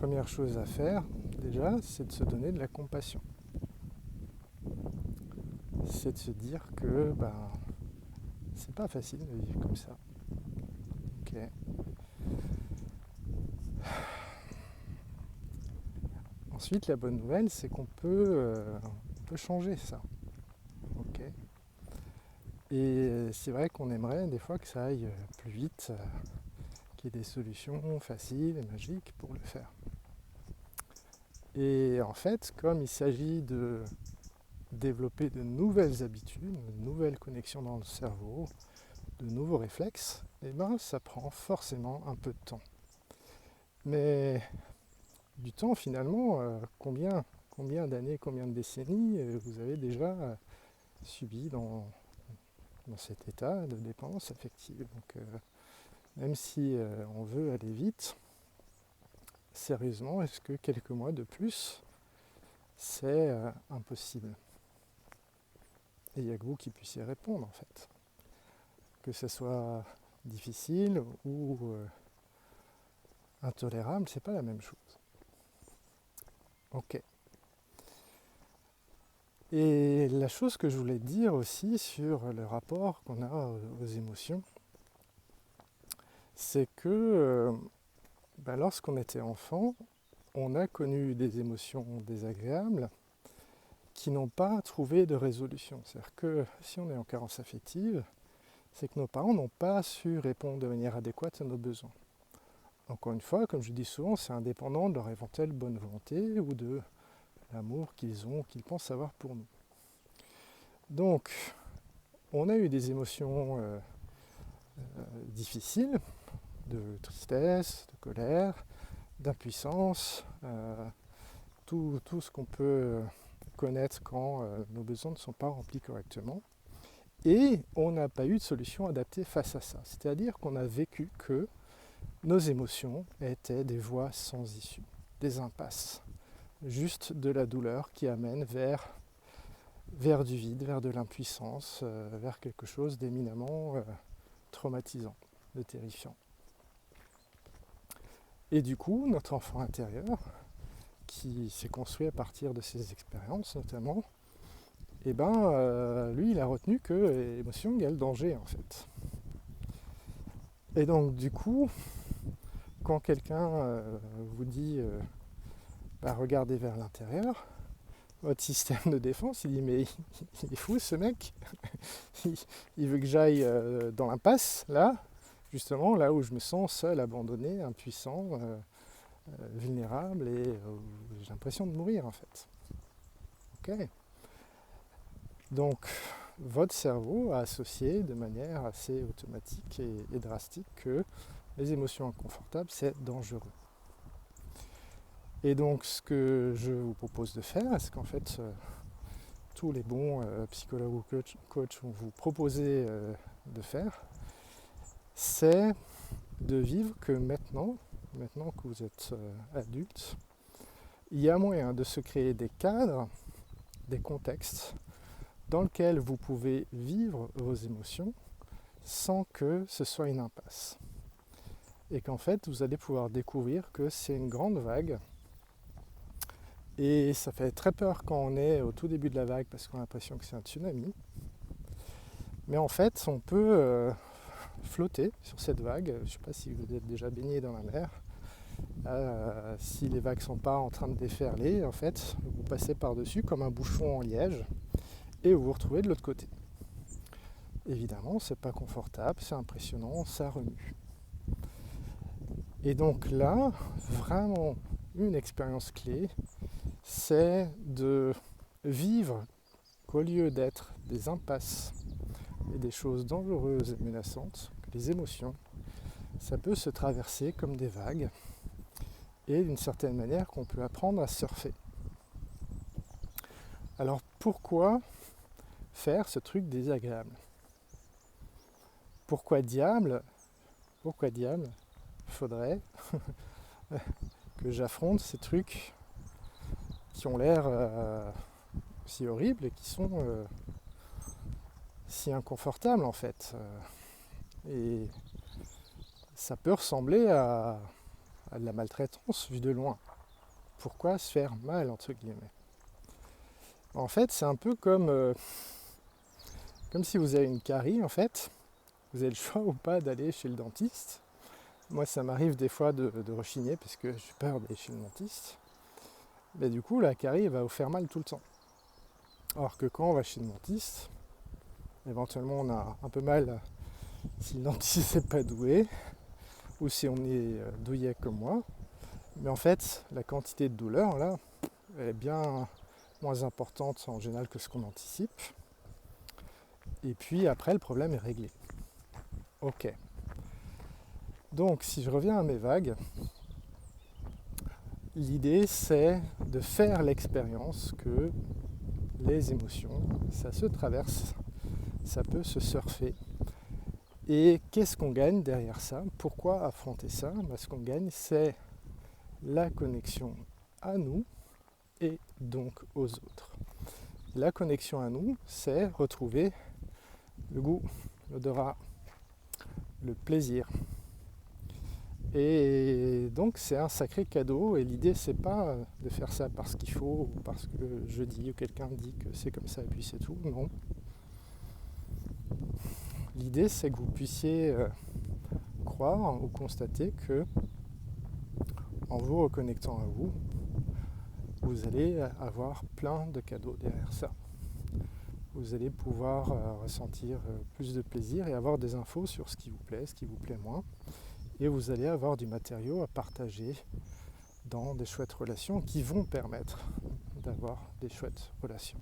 première chose à faire, déjà, c'est de se donner de la compassion. C'est de se dire que c'est pas facile de vivre comme ça. Ok. Ensuite, la bonne nouvelle, c'est on peut changer ça. Ok. Et c'est vrai qu'on aimerait des fois que ça aille plus vite, qu'il y ait des solutions faciles et magiques pour le faire. Et en fait, comme il s'agit de développer de nouvelles habitudes, de nouvelles connexions dans le cerveau, de nouveaux réflexes, eh ben, ça prend forcément un peu de temps. Mais du temps finalement, combien d'années, combien de décennies vous avez déjà subi dans cet état de dépendance affective. Donc même si on veut aller vite, sérieusement, est-ce que quelques mois de plus, c'est impossible? Et il n'y a que vous qui puissiez répondre en fait. Que ce soit difficile ou intolérable, c'est pas la même chose. Ok. Et la chose que je voulais dire aussi sur le rapport qu'on a aux émotions, c'est que lorsqu'on était enfant, on a connu des émotions désagréables qui n'ont pas trouvé de résolution. C'est-à-dire que si on est en carence affective, c'est que nos parents n'ont pas su répondre de manière adéquate à nos besoins. Encore une fois, comme je dis souvent, c'est indépendant de leur éventuelle bonne volonté ou de l'amour qu'ils pensent avoir pour nous. Donc, on a eu des émotions difficiles, de tristesse, de colère, d'impuissance, tout ce qu'on peut connaître quand nos besoins ne sont pas remplis correctement. Et on n'a pas eu de solution adaptée face à ça. C'est-à-dire qu'on a vécu que nos émotions étaient des voies sans issue, des impasses, juste de la douleur qui amène vers du vide, vers de l'impuissance, vers quelque chose d'éminemment traumatisant, de terrifiant. Et du coup, notre enfant intérieur, qui s'est construit à partir de ces expériences notamment, lui, il a retenu que l'émotion égale danger en fait. Et donc du coup, quand quelqu'un vous dit regardez vers l'intérieur, votre système de défense, il dit mais il est fou ce mec, il veut que j'aille dans l'impasse, là, justement, là où je me sens seul, abandonné, impuissant, vulnérable et j'ai l'impression de mourir en fait. Ok. Donc votre cerveau a associé de manière assez automatique et drastique que les émotions inconfortables c'est dangereux. Et donc ce que je vous propose de faire, c'est qu'en fait tous les bons psychologues ou coachs vont vous proposer de faire, c'est de vivre que maintenant que vous êtes adulte, il y a moyen de se créer des cadres, des contextes dans lesquels vous pouvez vivre vos émotions sans que ce soit une impasse. Et qu'en fait, vous allez pouvoir découvrir que c'est une grande vague. Et ça fait très peur quand on est au tout début de la vague parce qu'on a l'impression que c'est un tsunami. Mais en fait, on peut flotter sur cette vague. Je ne sais pas si vous êtes déjà baigné dans la mer. Si les vagues ne sont pas en train de déferler, en fait, vous passez par-dessus comme un bouchon en liège et vous vous retrouvez de l'autre côté. Évidemment, c'est pas confortable, c'est impressionnant, ça remue. Et donc là, vraiment, une expérience clé, c'est de vivre qu'au lieu d'être des impasses et des choses dangereuses et menaçantes, que les émotions, ça peut se traverser comme des vagues et d'une certaine manière qu'on peut apprendre à surfer. Alors pourquoi faire ce truc désagréable? Pourquoi diable faudrait que j'affronte ces trucs qui ont l'air si horribles et qui sont si inconfortables en fait. Et ça peut ressembler à de la maltraitance vue de loin. pourquoi se faire mal, entre guillemets? En fait, c'est un peu comme si vous avez une carie, en fait. Vous avez le choix ou pas d'aller chez le dentiste. Moi, ça m'arrive des fois de rechigner parce que j'ai peur d'aller chez le dentiste. Mais du coup, la carie va vous faire mal tout le temps. Alors que quand on va chez le dentiste, éventuellement on a un peu mal si le dentiste n'est pas doué ou si on est douillet comme moi. Mais en fait, la quantité de douleur là, elle est bien moins importante en général que ce qu'on anticipe. Et puis après, le problème est réglé. Ok. Donc, si je reviens à mes vagues, l'idée c'est de faire l'expérience que les émotions, ça se traverse, ça peut se surfer. Et qu'est-ce qu'on gagne derrière ça? Pourquoi affronter ça? Ce qu'on gagne, c'est la connexion à nous et donc aux autres. La connexion à nous, c'est retrouver le goût, l'odorat, le plaisir. Et donc c'est un sacré cadeau et l'idée c'est pas de faire ça parce qu'il faut ou parce que je dis ou quelqu'un dit que c'est comme ça et puis c'est tout, non. L'idée c'est que vous puissiez croire ou constater que en vous reconnectant à vous, vous allez avoir plein de cadeaux derrière ça. Vous allez pouvoir ressentir plus de plaisir et avoir des infos sur ce qui vous plaît moins. Et vous allez avoir du matériau à partager dans des chouettes relations qui vont permettre d'avoir des chouettes relations.